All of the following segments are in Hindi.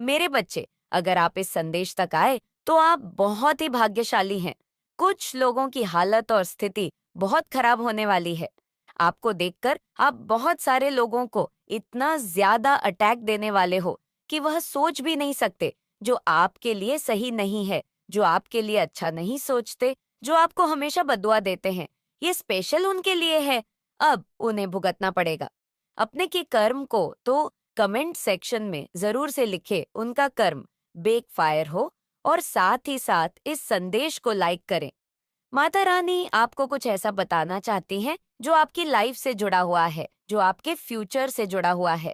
मेरे बच्चे, अगर आप इस संदेश तक आए तो आप बहुत ही भाग्यशाली हैं। कुछ लोगों की हालत और स्थिति बहुत खराब होने वाली है। आपको देखकर आप बहुत सारे लोगों को इतना ज्यादा अटैक देने वाले हो कि वह सोच भी नहीं सकते, जो आपके लिए सही नहीं है, जो आपके लिए अच्छा नहीं सोचते, जो आपको हमेशा बदुआ देते हैं। ये स्पेशल उनके लिए है। अब उन्हें भुगतना पड़ेगा। अपने के कर्म को तो कमेंट सेक्शन में जरूर से लिखे, उनका कर्म बेकफायर हो, और साथ ही साथ इस संदेश को लाइक करें। माता रानी आपको कुछ ऐसा बताना चाहती हैं जो आपकी लाइफ से जुड़ा हुआ है, जो आपके फ्यूचर से जुड़ा हुआ है।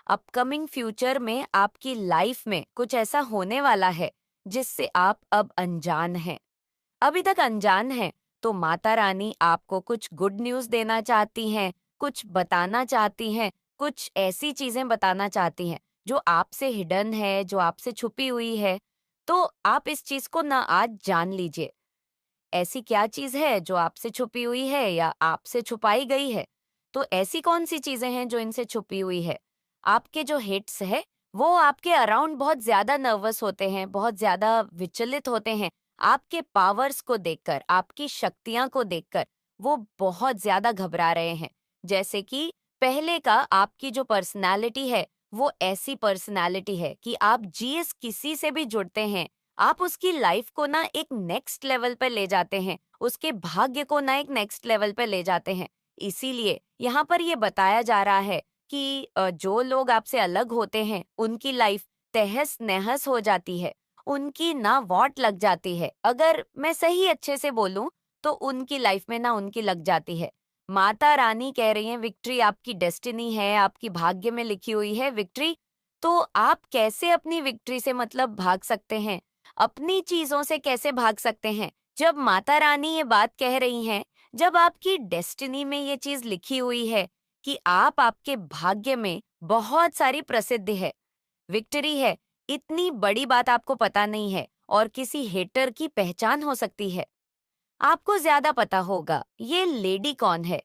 अपकमिंग फ्यूचर में आपकी लाइफ में कुछ ऐसा होने वाला है जिससे आप अब अनजान हैं। अभी तक अनजान हैं, तो माता रानी आपको कुछ गुड न्यूज़ देना चाहती हैं, कुछ बताना चाहती हैं, कुछ ऐसी चीज़ें बताना चाहती हैं जो आपसे हिडन है, जो आपसे छुपी हुई है। तो आप इस चीज़ को ना आज जान लीजिए। ऐसी क्या चीज़ है जो आपसे छुपी हुई है या आपसे छुपाई गई है? तो ऐसी कौन-सी चीज़ें हैं जो इनसे छुपी हुई है? आपके जो हिट्स हैं, वो आपके अराउंड बहुत ज़्यादा नर्वस होते हैं, बहुत ज़्यादा विचलित होते हैं। आपके पावर्स को देखकर, आपकी शक्तियाँ को देखकर वो बहुत ज़्यादा घबरा रहे हैं। जैसे कि पहले का आपकी जो पर्सनैलिटी है, वो ऐसी पर्सनैलिटी है कि आप जिस किसी से भी जुड़ते हैं, आप उसकी लाइफ को ना एक नेक्स्ट लेवल पर ले जाते हैं, उसके भाग्य को ना एक नेक्स्ट लेवल पर ले जाते हैं। इसीलिए यहाँ पर ये बताया जा रहा है कि जो लोग आपसे अलग होते हैं, उनकी लाइफ तहस-नहस हो जाती है, उनकी ना वाट लग जाती है। अगर मैं सही अच्छे से बोलूं, तो उनकी लाइफ में ना उनकी लग जाती है। माता रानी कह रही हैं विक्ट्री आपकी डेस्टिनी है, आपकी भाग्य में लिखी हुई है विक्ट्री। तो आप कैसे अपनी विक्ट्री से मतलब भाग सकते हैं? अपनी चीजों से कैसे भाग सकते हैं? जब माता रानी ये बात कह रही हैं, जब आपकी डेस्टिनी में ये चीज लिखी हुई है कि आप आपके भाग्य में बहुत सारी प्रसिद्धि है, विक्ट्री है, इतनी बड़ी बात आपको पता नहीं है और किसी हेटर की पहचान हो सकती है। आपको ज्यादा पता होगा ये लेडी कौन है।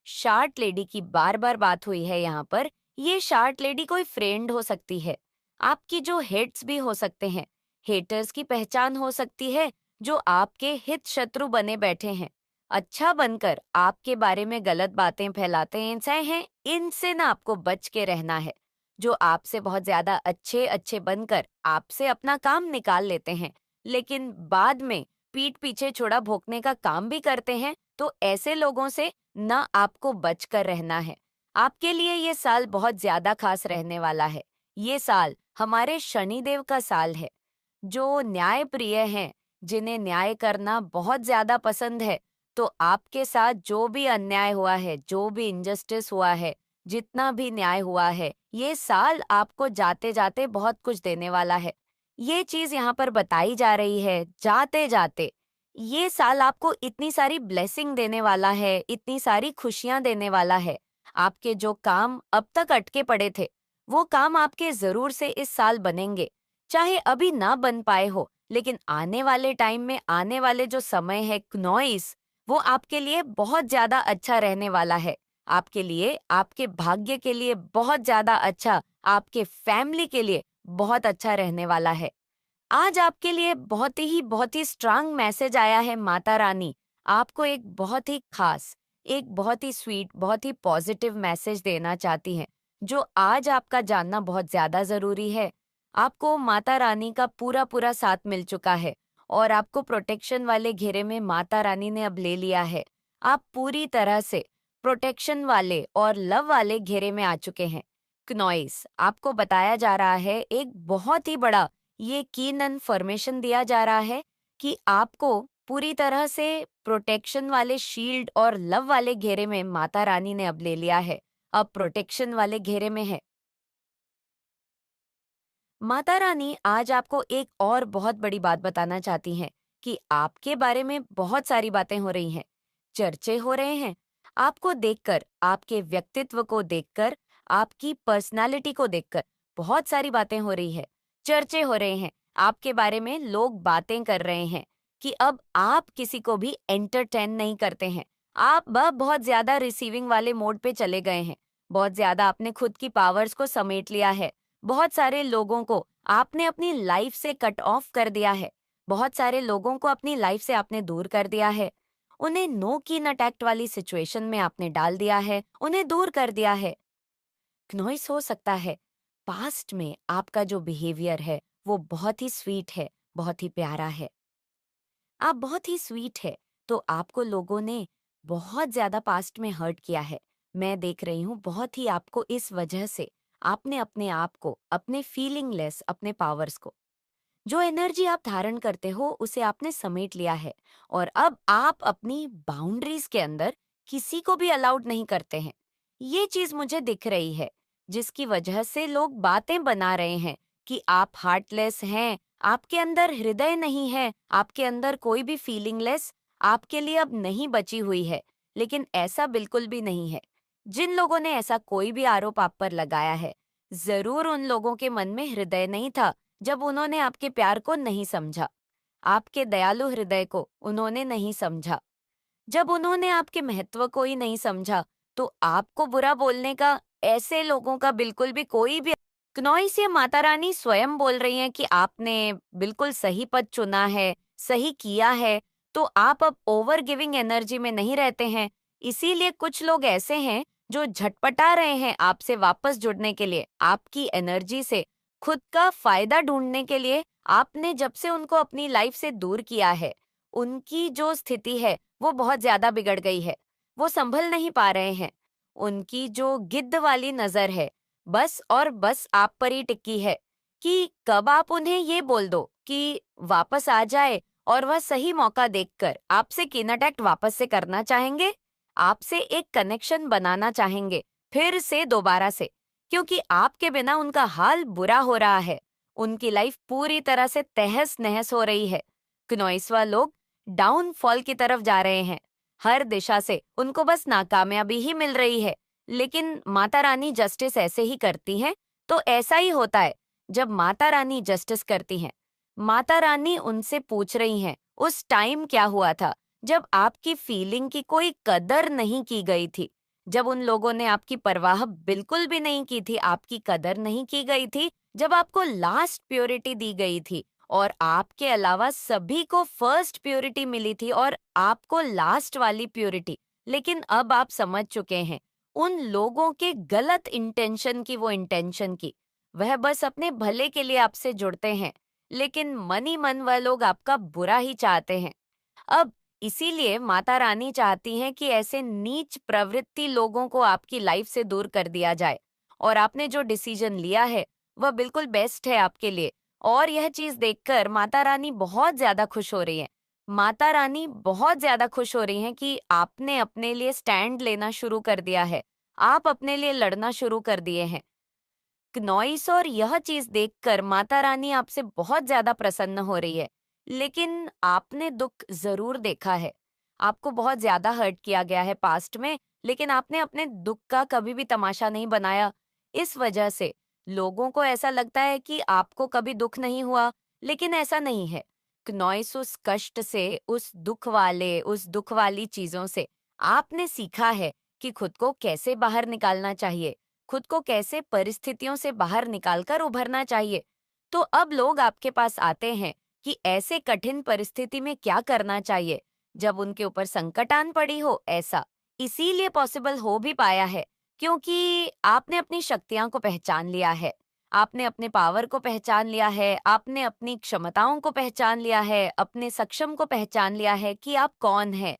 शार्ट लेडी की बार बार बात हुई है यहाँ पर। ये शार्ट लेडी कोई फ्रेंड हो सकती है, आपकी जो हेट्स भी हो सकते हैं, हेटर्स की पहचान हो सकती है, जो आपके हित शत्रु बने बैठे हैं, अच्छा बनकर आपके बारे में गलत बातें फैलाते हैं। इनसे ना आपको बच के रहना है। जो आपसे बहुत ज्यादा अच्छे अच्छे बनकर आपसे अपना काम निकाल लेते हैं, लेकिन बाद में पीठ पीछे छुरा भोंकने का काम भी करते हैं, तो ऐसे लोगों से ना आपको बचकर रहना है। आपके लिए ये साल बहुत ज्यादा खास रहने वाला है। ये साल हमारे शनिदेव का साल है। जो न्याय प्रिय हैं, जिन्हें न्याय करना बहुत ज्यादा पसंद है, तो आपके साथ जो भी अन्याय हुआ है, जो भी इनजस्टिस हुआ है, जितना भी न्याय हुआ है, ये साल आपको जाते जाते बहुत कुछ देने वाला है। ये चीज यहाँ पर बताई जा रही है, जाते जाते ये साल आपको इतनी सारी ब्लेसिंग देने वाला है, इतनी सारी खुशियां देने वाला है। आपके जो काम अब तक अटके पड़े थे, वो काम आपके जरूर से इस साल बनेंगे। चाहे अभी ना बन पाए हो, लेकिन आने वाले टाइम में, आने वाले जो समय है नॉइस, वो आपके लिए बहुत ज्यादा अच्छा रहने वाला है। आपके लिए, आपके भाग्य के लिए बहुत ज्यादा अच्छा, आपके फैमिली के लिए बहुत अच्छा रहने वाला है। आज आपके लिए बहुत ही स्ट्रांग मैसेज आया है। माता रानी आपको एक बहुत ही खास, एक बहुत ही स्वीट, बहुत ही पॉजिटिव मैसेज देना चाहती हैं, जो आज आपका जानना बहुत ज्यादा जरूरी है। आपको माता रानी का पूरा पूरा साथ मिल चुका है और आपको प्रोटेक्शन वाले घेरे में माता रानी ने अब ले लिया है। आप पूरी तरह से प्रोटेक्शन वाले और लव वाले घेरे में आ चुके हैं। क्नॉइस आपको बताया जा रहा है, एक बहुत ही बड़ा ये कीन इन्फॉर्मेशन दिया जा रहा है कि आपको पूरी तरह से प्रोटेक्शन वाले शील्ड और लव वाले घेरे में माता रानी ने अब ले लिया है। अब प्रोटेक्शन वाले घेरे में है। माता रानी आज आपको एक और बहुत बड़ी बात बताना चाहती हैं कि आपके बारे में बहुत सारी बातें हो रही हैं, चर्चे हो रहे हैं। आपको देखकर, आपके व्यक्तित्व को देखकर, आपकी पर्सनालिटी को देखकर बहुत सारी बातें हो रही है, चर्चे हो रहे हैं। आपके बारे में लोग बातें कर रहे हैं कि अब आप किसी को भी एंटरटेन नहीं करते हैं। आप बहुत ज्यादा रिसीविंग वाले मोड पे चले गए हैं। बहुत ज्यादा आपने खुद की पावर्स को समेट लिया है। बहुत सारे लोगों को आपने अपनी लाइफ से कट ऑफ कर दिया है। बहुत सारे लोगों को अपनी लाइफ से आपने दूर कर दिया है। उन्हें नो कीन अटैक्ट वाली सिचुएशन में आपने डाल दिया है, उन्हें दूर कर दिया है। नॉइस हो सकता है पास्ट में आपका जो बिहेवियर है वो बहुत ही स्वीट है, बहुत ही प्यारा है, आप बहुत ही स्वीट है, तो आपको लोगों ने बहुत ज्यादा पास्ट में हर्ट किया है। मैं देख रही हूँ बहुत ही आपको इस वजह से आपने अपने आप को, अपने फीलिंगलेस, अपने पावर्स को, जो एनर्जी आप धारण करते हो उसे आपने समेट लिया है और अब आप अपनी बाउंड्रीज के अंदर किसी को भी अलाउड नहीं करते हैं। ये चीज मुझे दिख रही है, जिसकी वजह से लोग बातें बना रहे हैं कि आप हार्टलेस हैं, आपके अंदर हृदय नहीं है, आपके अंदर कोई भी फीलिंगलेस आपके लिए अब नहीं बची हुई है। लेकिन ऐसा बिल्कुल भी नहीं है। जिन लोगों ने ऐसा कोई भी आरोप आप पर लगाया है, जरूर उन लोगों के मन में हृदय नहीं था जब उन्होंने आपके प्यार को नहीं समझा, आपके दयालु हृदय को उन्होंने नहीं समझा, जब उन्होंने आपके महत्व को ही नहीं समझा, तो आपको बुरा बोलने का ऐसे लोगों का बिल्कुल भी कोई भी। क्नौई से माता रानी स्वयं बोल रही हैं कि आपने बिल्कुल सही पद चुना है, सही किया है, तो आप अब ओवर गिविंग एनर्जी में नहीं रहते हैं। इसीलिए कुछ लोग ऐसे हैं जो झटपटा रहे हैं आपसे वापस जुड़ने के लिए, आपकी एनर्जी से खुद का फायदा ढूंढने के लिए। आपने जब से उनको अपनी लाइफ से दूर किया है, उनकी जो स्थिति है वो बहुत ज्यादा बिगड़ गई है, वो संभल नहीं पा रहे हैं। उनकी जो गिद्ध वाली नजर है बस और बस आप पर ही टिकी है कि कब आप उन्हें ये बोल दो कि वापस आ जाए, और वह सही मौका देखकर आपसे किन अटैक्ट वापस से करना चाहेंगे, आपसे एक कनेक्शन बनाना चाहेंगे फिर से दोबारा से, क्योंकि आपके बिना उनका हाल बुरा हो रहा है। उनकी लाइफ पूरी तरह से तहस नहस हो रही है। क्नोइसवा लोग डाउनफॉल की तरफ जा रहे हैं। हर दिशा से उनको बस नाकामयाबी ही मिल रही है। लेकिन माता रानी जस्टिस ऐसे ही करती हैं, तो ऐसा ही होता है जब माता रानी जस्टिस करती हैं। माता रानी उनसे पूछ रही हैं, उस टाइम क्या हुआ था जब आपकी फीलिंग की कोई कदर नहीं की गई थी, जब उन लोगों ने आपकी परवाह बिल्कुल भी नहीं की थी, आपकी कदर नहीं की गई थी, जब आपको लास्ट प्योरिटी दी गई थी और आपके अलावा सभी को फर्स्ट प्योरिटी मिली थी और आपको लास्ट वाली प्योरिटी। लेकिन अब आप समझ चुके हैं उन लोगों के गलत इंटेंशन की, वो इंटेंशन की, वह बस अपने भले के लिए आपसे जुड़ते हैं, लेकिन मन ही मन वह लोग आपका बुरा ही चाहते हैं। अब इसीलिए माता रानी चाहती हैं कि ऐसे नीच प्रवृत्ति लोगों को आपकी लाइफ से दूर कर दिया जाए, और आपने जो डिसीजन लिया है वह बिल्कुल बेस्ट है आपके लिए। और यह चीज देखकर माता रानी बहुत ज्यादा खुश हो रही है। माता रानी बहुत ज्यादा खुश हो रही हैं कि आपने अपने लिए स्टैंड लेना शुरू कर दिया है, आप अपने लिए लड़ना शुरू कर दिए हैं। नॉइस और यह चीज देखकर माता रानी आपसे बहुत ज्यादा प्रसन्न हो रही है। लेकिन आपने दुख जरूर देखा है, आपको बहुत ज्यादा हर्ट किया गया है पास्ट में, लेकिन आपने अपने दुख का कभी भी तमाशा नहीं बनाया। इस वजह से लोगों को ऐसा लगता है कि आपको कभी दुख नहीं हुआ, लेकिन ऐसा नहीं है। नॉइस उस कष्ट से, उस दुख वाली चीजों से आपने सीखा है कि खुद को कैसे बाहर निकालना चाहिए, खुद को कैसे परिस्थितियों से बाहर निकालकर उभरना चाहिए। तो अब लोग आपके पास आते हैं कि ऐसे कठिन परिस्थिति में क्या करना चाहिए जब उनके ऊपर संकट आन पड़ी हो। ऐसा इसीलिए पॉसिबल हो भी पाया है क्योंकि आपने अपनी शक्तियां को पहचान लिया है, आपने अपने पावर को पहचान लिया है, आपने अपनी क्षमताओं को पहचान लिया है, अपने सक्षम को पहचान लिया है कि आप कौन है,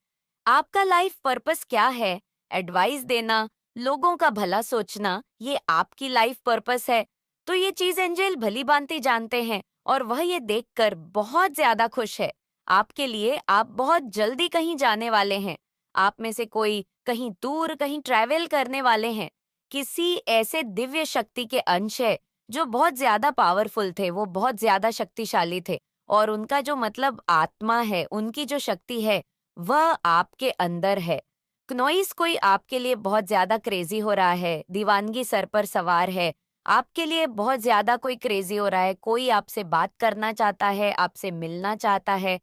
आपका लाइफ पर्पस क्या है। एडवाइस देना, लोगों का भला सोचना, ये आपकी लाइफ पर्पस है। तो ये चीज एंजल भली भांति जानते हैं और वह ये देखकर बहुत ज्यादा खुश है। आपके लिए आप बहुत जल्दी कहीं जाने वाले हैं। आप में से कोई कहीं दूर कहीं ट्रैवल करने वाले हैं। किसी ऐसे दिव्य शक्ति के अंश है जो बहुत ज्यादा पावरफुल थे, वो बहुत ज्यादा शक्तिशाली थे, और उनका जो मतलब आत्मा है, उनकी जो शक्ति है वह आपके अंदर है। नॉइस कोई आपके लिए बहुत ज्यादा क्रेजी हो रहा है, दीवानगी सर पर सवार है, आपके लिए बहुत ज्यादा कोई क्रेजी हो रहा है, कोई आपसे बात करना चाहता है, आपसे मिलना चाहता है।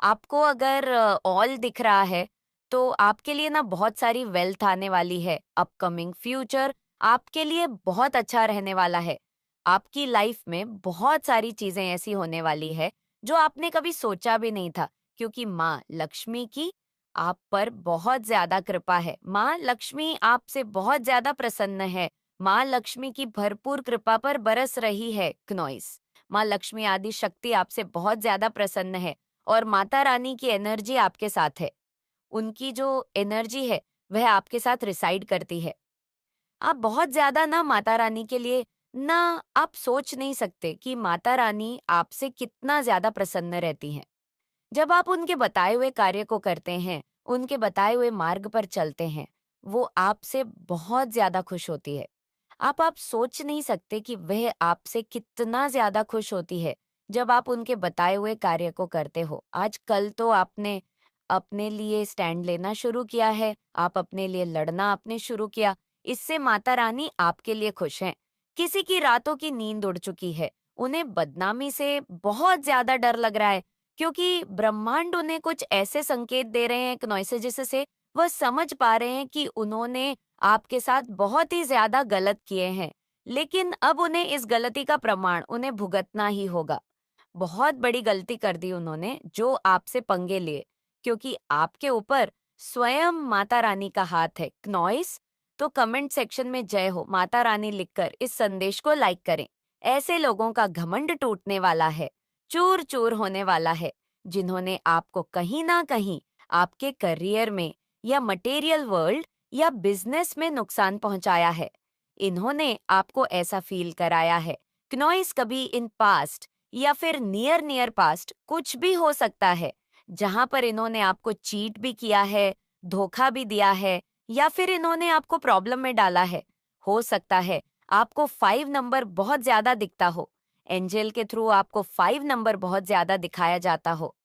आपको अगर ऑल दिख रहा है तो आपके लिए ना बहुत सारी वेल्थ आने वाली है। अपकमिंग फ्यूचर आपके लिए बहुत अच्छा रहने वाला है। आपकी लाइफ में बहुत सारी चीजें ऐसी होने वाली है जो आपने कभी सोचा भी नहीं था, क्योंकि माँ लक्ष्मी की आप पर बहुत ज्यादा कृपा है। माँ लक्ष्मी आपसे बहुत ज्यादा प्रसन्न है। माँ लक्ष्मी की भरपूर कृपा पर बरस रही है क्नॉइस। माँ लक्ष्मी आदि शक्ति आपसे बहुत ज्यादा प्रसन्न है और माता रानी की एनर्जी आपके साथ है। उनकी जो एनर्जी है वह आपके साथ रिसाइड करती है। आप बहुत ज्यादा ना माता रानी के लिए ना, आप सोच नहीं सकते कि माता रानी आपसे कितना ज्यादा प्रसन्न रहती हैं। जब आप उनके बताए हुए कार्य को करते हैं, उनके बताए हुए मार्ग पर चलते हैं, वो आपसे बहुत ज्यादा खुश होती है। आप सोच नहीं सकते कि वह आपसे कितना ज्यादा खुश होती है जब आप उनके बताए हुए कार्य को करते हो। आज कल तो आपने अपने लिए स्टैंड लेना शुरू किया है, आप अपने लिए लड़ना आपने शुरू किया। इससे माता रानी आपके लिए खुश हैं। किसी की रातों की नींद उड़ चुकी है, उन्हें बदनामी से बहुत ज्यादा डर लग रहा है, क्योंकि ब्रह्मांड उन्हें कुछ ऐसे संकेत दे रहे हैं नॉइसेज से वह समझ पा रहे हैं कि उन्होंने आपके साथ बहुत ही ज्यादा गलत किए हैं। लेकिन अब उन्हें इस गलती का प्रमाण उन्हें भुगतना ही होगा। बहुत बड़ी गलती कर दी उन्होंने जो आपसे पंगे लिए, क्योंकि आपके ऊपर स्वयं माता रानी का हाथ है क्नॉइस। तो कमेंट सेक्शन में जय हो माता रानी लिखकर इस संदेश को लाइक करें। ऐसे लोगों का घमंड टूटने वाला है, चूर चूर होने वाला है, जिन्होंने आपको कहीं ना कहीं आपके करियर में या मटेरियल वर्ल्ड या बिजनेस में नुकसान पहुंचाया है। इन्होंने आपको ऐसा फील कराया है। क्नॉइस कभी इन पास्ट या फिर नियर नियर पास्ट कुछ भी हो सकता है, जहां पर इन्होंने आपको चीट भी किया है, धोखा भी दिया है, या फिर इन्होंने आपको प्रॉब्लम में डाला है। हो सकता है आपको 5 नंबर बहुत ज्यादा दिखता हो, एंजल के थ्रू आपको 5 नंबर बहुत ज्यादा दिखाया जाता हो।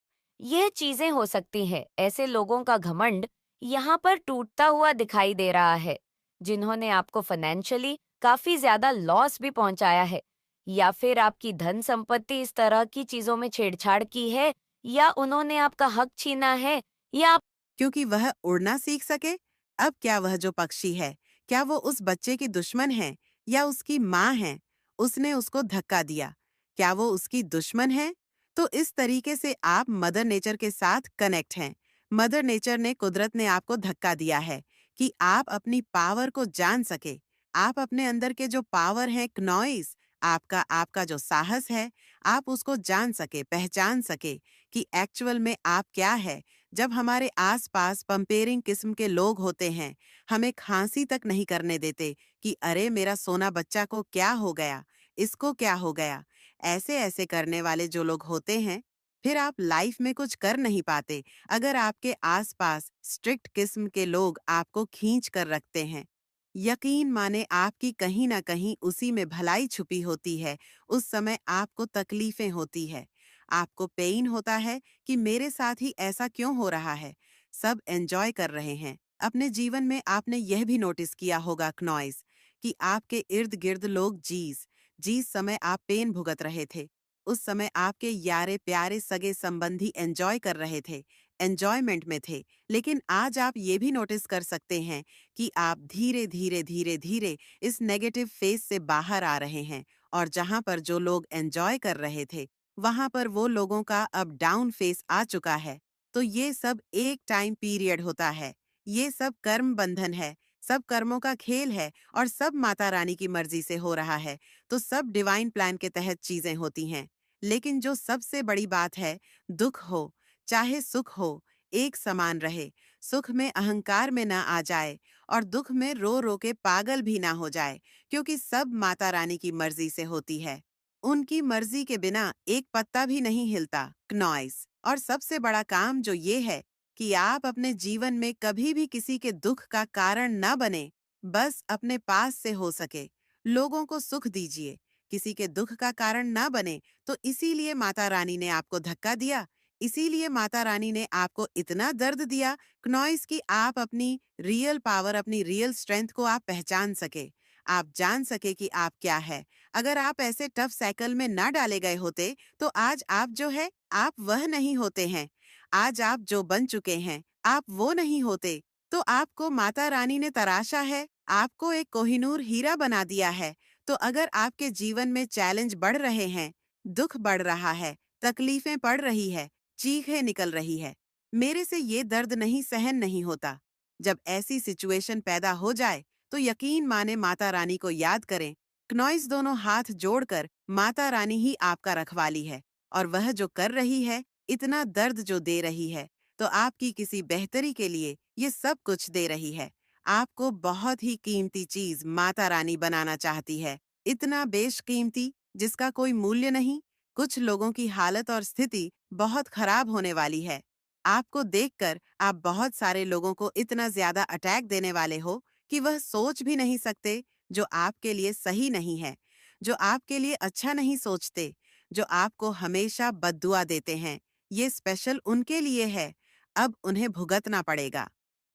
यह चीजें हो सकती हैं। ऐसे लोगों का घमंड यहाँ पर टूटता हुआ दिखाई दे रहा है, जिन्होंने आपको फाइनेंशियली काफी ज्यादा लॉस भी पहुंचाया है, या फिर आपकी धन संपत्ति इस तरह की चीजों में छेड़छाड़ की है, या उन्होंने आपका हक छीना है, या क्योंकि वह उड़ना सीख सके। अब क्या वह जो पक्षी है, क्या वो उस बच्चे की दुश्मन है या उसकी माँ है? उसने उसको धक्का दिया, क्या वो उसकी दुश्मन है? तो इस तरीके से आप मदर नेचर के साथ कनेक्ट हैं। मदर नेचर ने, कुदरत ने आपको धक्का दिया है कि आप अपनी पावर को जान सके। आप अपने अंदर के जो पावर है क्नॉइस, आपका आपका जो साहस है, आप उसको जान सके, पहचान सके कि एक्चुअल में आप क्या है। जब हमारे आसपास पंपेयरिंग किस्म के लोग होते हैं, हमें खांसी तक नहीं करने देते कि अरे मेरा सोना बच्चा को क्या हो गया, इसको क्या हो गया। ऐसे ऐसे करने वाले जो लोग होते हैं, फिर आप लाइफ में कुछ कर नहीं पाते अगर आपके आसपास स्ट्रिक्ट किस्म के लोग आपको खींच कर रखते हैं। यकीन माने आपकी कहीं ना कहीं उसी में भलाई छुपी होती है। उस समय आपको तकलीफें होती है, आपको पेन होता है कि मेरे साथ ही ऐसा क्यों हो रहा है। सब एंजॉय कर रहे हैं अपने जीवन में। आपने यह भी नोटिस किया होगा क्नॉइस, कि आपके इर्द गिर्द लोग जीस जीस समय आप पेन भुगत रहे थे, उस समय आपके यारे प्यारे सगे संबंधी एंजॉय कर रहे थे, एंजॉयमेंट में थे। लेकिन आज आप ये भी नोटिस कर सकते हैं कि आप धीरे धीरे धीरे धीरे इस नेगेटिव फेज से बाहर आ रहे हैं। और जहां पर जो लोग एंजॉय कर रहे थे, वहां पर वो लोगों का अब डाउन फेस आ चुका है। तो ये सब एक टाइम पीरियड होता है। ये सब कर्म बंधन है, सब कर्मों का खेल है, और सब माता रानी की मर्जी से हो रहा है। तो सब डिवाइन प्लान के तहत चीजें होती हैं। लेकिन जो सबसे बड़ी बात है, दुख हो चाहे सुख हो, एक समान रहे। सुख में अहंकार में ना आ जाए, और दुख में रो रो के पागल भी ना हो जाए, क्योंकि सब माता रानी की मर्जी से होती है। उनकी मर्जी के बिना एक पत्ता भी नहीं हिलता क्नॉइस। और सबसे बड़ा काम जो ये है कि आप अपने जीवन में कभी भी किसी के दुख का कारण न बने, बस अपने पास से हो सके लोगों को सुख दीजिए, किसी के दुख का कारण न बने। तो इसीलिए माता रानी ने आपको धक्का दिया, इसीलिए माता रानी ने आपको इतना दर्द दिया क्नॉइस, कि आप अपनी रियल पावर, अपनी रियल स्ट्रेंथ को आप पहचान सके, आप जान सके कि आप क्या है। अगर आप ऐसे टफ साइकिल में ना डाले गए होते, तो आज आप जो है, आप वह नहीं होते हैं। आज आप जो बन चुके हैं, आप वो नहीं होते। तो आपको माता रानी ने तराशा है, आपको एक कोहिनूर हीरा बना दिया है। तो अगर आपके जीवन में चैलेंज बढ़ रहे हैं, दुख बढ़ रहा है, तकलीफें पड़ रही है, चीखें निकल रही है, मेरे से ये दर्द नहीं सहन नहीं होता। जब ऐसी सिचुएशन पैदा हो जाए तो यकीन माने माता रानी को याद करें। क्नॉइस दोनों हाथ जोड़कर माता रानी ही आपका रखवाली है और वह जो कर रही है, इतना दर्द जो दे रही है, तो आपकी किसी बेहतरी के लिए ये सब कुछ दे रही है। आपको बहुत ही कीमती चीज माता रानी बनाना चाहती है, इतना बेशकीमती जिसका कोई मूल्य नहीं। कुछ लोगों की हालत और स्थिति बहुत खराब होने वाली है। आपको देखकर आप बहुत सारे लोगों को इतना ज्यादा अटैक देने वाले हो कि वह सोच भी नहीं सकते, जो आपके लिए सही नहीं है, जो आपके लिए अच्छा नहीं सोचते, जो आपको हमेशा बद्दुआ देते हैं। ये स्पेशल उनके लिए है। अब उन्हें भुगतना पड़ेगा।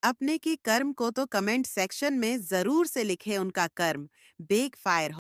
अपने की कर्म को तो कमेंट सेक्शन में जरूर से लिखे उनका कर्म बेक फायर